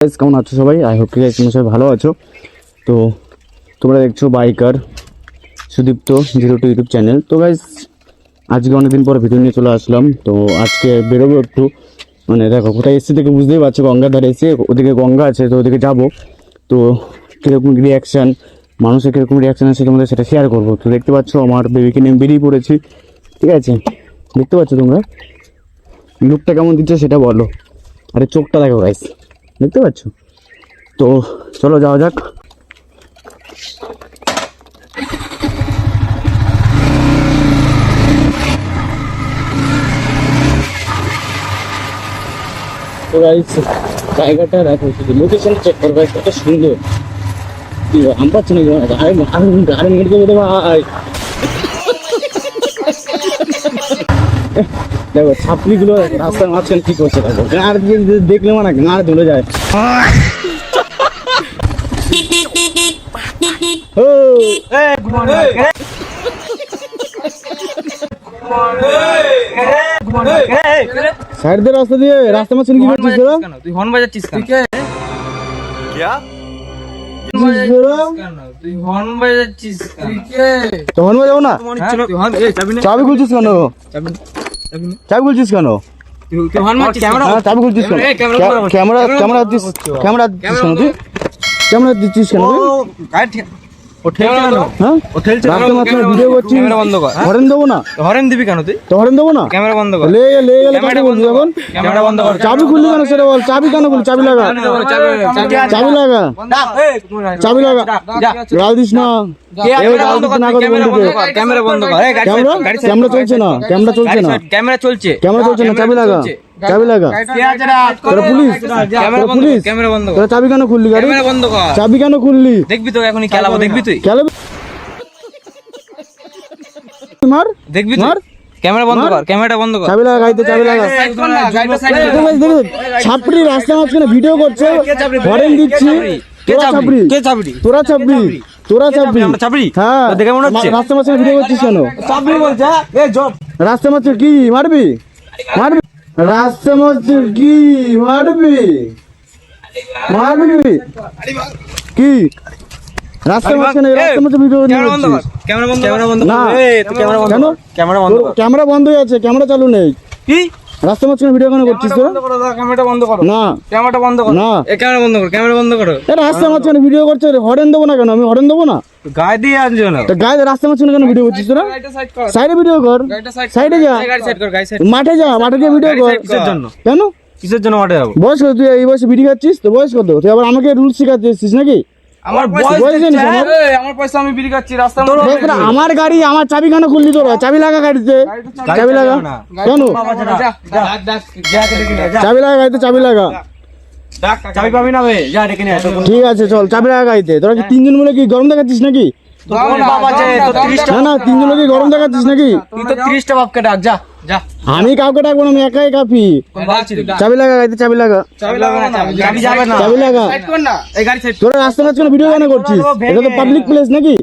Guys কেমন আছো সবাই? আই হোপ গাইস তোমরা সবাই ভালো আছো। তো তোমরা দেখছো বাইকার সুদীপ্ত 02 ইউটিউব চ্যানেল। তো গাইস আজকে অনেকদিন পর ভিডিও নিয়ে চলে আসলাম। তো আজকে বেরোবো একটু, মানে দেখো কোথায় এসছি থেকে বুঝতেই পারছো, গঙ্গার ধারে এসে, ওদিকে গঙ্গা আছে, তো ওদিকে যাবো। তো কীরকম রিয়াকশান, মানুষের কীরকম রিয়াকশান আছে তোমাদের সেটা শেয়ার করবো। তো দেখতে পাচ্ছ আমার বেবিকে নিয়ে বেরিয়ে পড়েছি, ঠিক আছে? দেখতে পাচ্ছ তোমরা লুকটা কেমন দিচ্ছে সেটা বলো। আরে চোখটা দেখো গাইস, দেখতে পাচ্ছ? তো চলো যাওয়া যাক। তো গাইস জায়গাটা দেখো, শুধু লোকেশন চেক করো গাইস, কত সুন্দর। কি আম পাচ্ছি না, গাড়ি মেরে দেবো ভাই। দেখো ছাপড়িগুলো রাস্তার মাঝখানে কি করছে দেখো, গাড় দেখলে মানে গাড় ধুলে যায়। সাইড দিয়ে রাস্তা দিয়ে রাস্তা মাঝখানে কি করছিস তোরা? তুই হর্ন বাজাচ্ছিস কেন? क्या তুই হর্ন বাজাচ্ছিস কেন? তো হর্ন বাজাবো না? চাবি খুলছিস কেন? চাবি খুলছিস কেন? তুই হর্ন মারছিস কেন? চাবি খুলছিস কেন? ক্যামেরা দিচ্ছিস কেন তুই? ক্যামেরা দিচ্ছিস কেন তুই? রাস্তার মাঝখানে ভিডিও করছিস, ক্যামেরা বন্ধ কর। হরেন দেবো না? হর্ন দিবি কেন তুই? তো হরেন দেবো না? ক্যামেরা বন্ধ কর। লে গেলে কাকে বলছিস এখন? ক্যামেরা বন্ধ কর। চাবি খুললি কেন সেটা বল। চাবি কেন খুললি? চাবি লাগা, চাবি লাগা, চাবি লাগা। গাল দিস না, ক্যামেরা বন্ধ কর। ক্যামেরা বন্ধ কর। ক্যামেরা চলছে না, ক্যামেরা চলছে না, ক্যামেরা চলছে। ক্যামেরা চলছে না, চাবি লাগা, চাবি লাগা। তোরা পুলিশ, ক্যামেরা বন্ধ কর। ক্যামেরা বন্ধ কর। তোরা চাবি কেন খুললি গাড়ি? ক্যামেরা বন্ধ কর। চাবি কেন খুললি? দেখবি তো এখনই খেলাবো, দেখবি তুই? খেলাবি মার, দেখবি তুই? মার। ক্যামেরা বন্ধ কর। ক্যামেরাটা বন্ধ কর। চাবি লাগা গাড়িতে, চাবি লাগা। ছাপড়ি রাস্তার মাঝখানে ভিডিও করছে, হরেন দিচ্ছি। তোরা ছাপড়ি, কে চাবড়ি? তোরা ছাপড়ি, তোরা ছাপড়ি। আমরা চাপড়ি? হ্যাঁ, তো দেখে মনে হচ্ছে? রাস্তার মাঝখানে ভিডিও করছিস কেন? চাবড়ি বলছে। এ জব। রাস্তার মাঝখানে কি মারবি? মারবি রাস্তার মাঝখানে কি মারবি? মারবি কি? রাস্তার মাঝখানে রাস্তার মধ্যে ভিডিও ক্যামেরা বন্ধ কর। ক্যামেরা বন্ধ কর। না, তুই ক্যামেরা বন্ধ কেন? কর। ক্যামেরা বন্ধ কর। ক্যামেরা বন্ধ হয়ে আছে, ক্যামেরা চালু নেই। কি? রাস্তার মাঝখানে ভিডিও কেন করছিস তোরা? ক্যামেরাটা বন্ধ করো। না, ক্যামেরাটা বন্ধ করো। না। এ ক্যামেরা বন্ধ করো। ক্যামেরা বন্ধ করো। রাস্তার মাঝখানে ভিডিও করছে, হরেন দেবো না কেন? আমি হরেন দেবো না? গায়ে দিয়ে আনছো না। তো গায়ে রাস্তার মাঝখানে কেন ভিডিও করছিস তোরা? গাড়িটা সাইড কর। সাইডে ভিডিও কর, গাড়িটা সাইড সাইডে যা, গাড়ি সাইড কর। গাড়ি সাইড। মাঠে যা, মাঠে গিয়ে ভিডিও কর। কিসের জন্য? কেন? কিসের জন্য মাঠে যাবো? বয়স কত? তুই এই বয়সে বিড়ি খাচ্ছিস? তো বয়স কত? তুই আবার আমাকে রুলস শিখাচ্ছিস নাকি? আমার বয়স জানিস আমার? আমার পয়সা আমি বিড়ি খাচ্ছি রাস্তার দেখ মধ্যে। না, আমার গাড়ি, আমার চাবি কেন খুললি তোরা? চাবি লাগা গাড়িতে, চাবি লাগা। কেন? চাবি লাগা গাড়িতে, চাবি লাগা। চাবি পাবি না বে, যা ডেকে নিয়ে আয়। ঠিক আছে চল, চাবি লাগা গাড়িতে। তোরা কি তিনজন মিলে কি গরম দেখাচ্ছিস নাকি? না না, তিনজন মিলে কি গরম দেখাচ্ছিস নাকি? তুই তো 30টা বাপকে ডাক, যা যা। আমি কাউকে ডাকবো না, আমি একাই কাফি। চাবি লাগা গাড়িতে, চাবি লাগা, চাবি লাগবে না, চাবি যাবে না। চাবি লাগা। সাইড কর না, এই গাড়ি সাইড। তোরা রাস্তার মাঝখানে ভিডিও কেন করছিস? এটা তো পাবলিক প্লেস নাকি?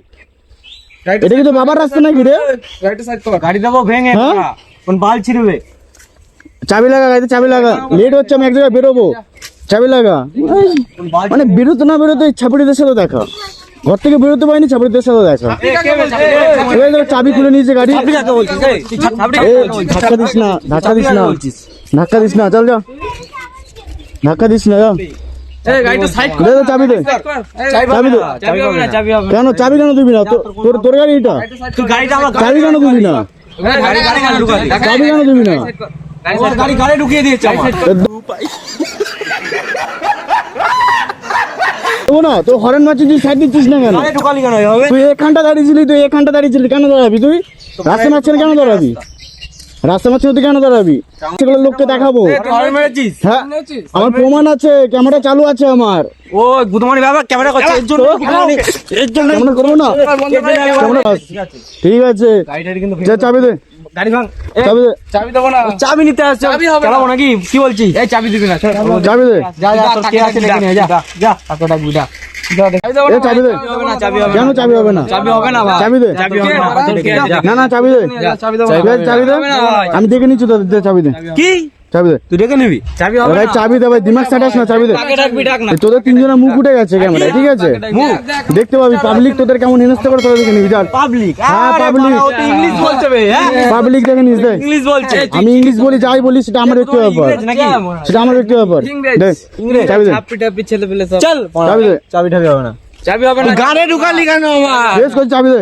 এটা কি তো বাবার রাস্তা নাকি রে? গাড়িটা সাইড কর। গাড়ি দেবো ভেঙে, হ্যাঁ? কোন বাল ছিড়বে? চাবি লাগা গাড়িতে, চাবি লাগা। লেট হচ্ছে, আমি এক জায়গায় বেরোবো। চাবি লাগা। মানে বেরোতে না বেরোতে ছাপড়িদের সাথে দেখা, ঘর থেকে বেরোতে পারিনি, ছাপড়িদের সাথে দেখা। এবার ধরো চাবি খুলে নিয়েছে গাড়ি। ধাক্কা দিস না, ধাক্কা দিস না, ধাক্কা দিস না, চল যা, ধাক্কা দিস না, যা। এই গাড়িটা সাইড কর। দে দে চাবি দে, চাবি দে। চাবি হবে না, চাবি হবে না। কেন চাবি কেন দিবি না? তোর গাড়ি এটা, তুই গাড়িটা আমার চাবি কেন দিবি না? গাড়ি ঢুকা দে। চাবি কেন দিবি না? গাড়ি ঢুকিয়ে দিয়েছে আমার। দেবো না তো, হরেন মারছিস, তুই সাইড দিচ্ছিস না কেন? গাড়ি ঢুকালি কেন হবে? তুই এখানটা দাঁড়িয়েছিলি, তুই এখানটা দাঁড়িয়েছিলি, কেন দাঁড়াবি তুই? রাস্তা মাঝখানে কেন দাঁড়াবি? রাস্তা মাঝখানে তুই কেন দাঁড়াবি? সেগুলো লোককে দেখাবো। তুই হর্ন মেরেছিস? হ্যাঁ, আমার প্রমাণ আছে, ক্যামেরা চালু আছে আমার। ও গুদমানি বাবা ক্যামেরা করছে, এর জন্য ক্যামেরা করবো না? ক্যামেরা ঠিক আছে, গাড়িটা কিন্তু যা চাবি দে, গাড়ি ভাঙ। চাবি দে, চাবি দেবো না। চাবি নিতে আসছে, চালাবো নাকি? কি বলছিস? এই চাবি দিবি না। চাবি দে। যা যা, তোর কে আছে দেখে নিয়ে যা যা। টাকা ডাকবি যা। এ চাবি দে। কেন চাবি হবে না? চাবি হবে না ভাই। চাবি দে। চাবি হবে না। না না, চাবি দে, চাবি দেবো চাবি দে। আমি দেখে নিচ্ছি তো, দে চাবি দে। কি? চাবি দে তুই ডেকে নিবি চাবি হবে ভাই, না চাবি দে ভাই, দিমাগ সাটাস না, চাবি দে। কাকে ডাকবি ডাক না এই তোদের তিনজনের মুখ উঠে গেছে ক্যামেরায়, ঠিক আছে? মুখ দেখতে পাবি পাবলিক তোদের কেমন হেনস্থ করে, তোদের দেখে নিবি, চল। পাবলিক হ্যাঁ, public। ইংলিশ বলছে বে হ্যাঁ পাবলিক দেখে নিস, দে। ইংলিশ বলছে আমি ইংলিশ বলি, যাই বলি সেটা আমার ব্যক্তি ব্যাপার, নাকি সেটা আমার ব্যক্তি ব্যাপার। দে, চাবি দে, চাপি টাপি ছেলে পেলে সব চল চাবি দে, চাবি টাবি হবে না চাবি হবে না গানে ঢুকালি কেন আমার বেশ করে চাবি দে,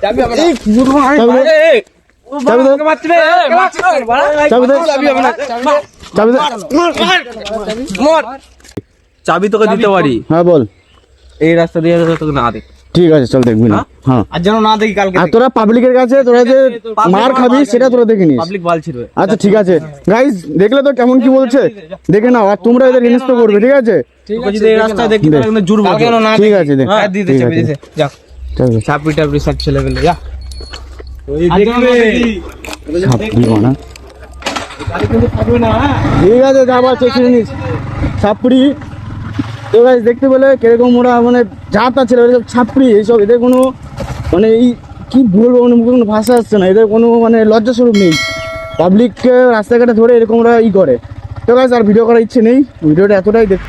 চাবি হবে না চাবি দে, চাবি দে, চাবি দে, চাবি হবে না চাবি দে। চাবি তোকে দিতে পারি হ্যাঁ বল, এই রাস্তা দিয়ে তোকে না দেখ ঠিক আছে, চল, দেখবি না। হ্যাঁ, আর যেন না দেখি কালকে আর তোরা পাবলিকের কাছে তোরা যে মার খাবি সেটা তোরা দেখে নিস। পাবলিক বাল ছিড়বে আচ্ছা ঠিক আছে গাইজ, দেখলে তো কেমন কি বলছে, দেখে নাও, আর তোমরা এদের হেনস্থ করবে, ঠিক আছে? তোকে যদি এই রাস্তায় দেখি দে। তাহলে কিন্তু জুড়বো কালকে যেন না ঠিক দেখি। আছে, দে। হ্যাঁ দিতে ঠিক চাবি আছে। দিতে যা চল, দে। চাপি টাপি সব ছেলে পেলে যা সাপড়ি বানা। ঠিক আছে, যাবা চেক নিস সাপড়ি। তো গাইজ দেখতে পেলে কিরকম ওরা মানে যা তা ছিল, এসব ছাপড়ি এইসব, এদের কোনো মানে এই কি বলবো, মানে মুখে কোনো ভাষা আসছে না, এদের কোনো মানে লজ্জা স্বরূপ নেই। পাবলিককে রাস্তাঘাটে ধরে এরকম ওরা করে। তো গাইজ আর ভিডিও করার ইচ্ছে নেই, ভিডিওটা এতটাই দেখ।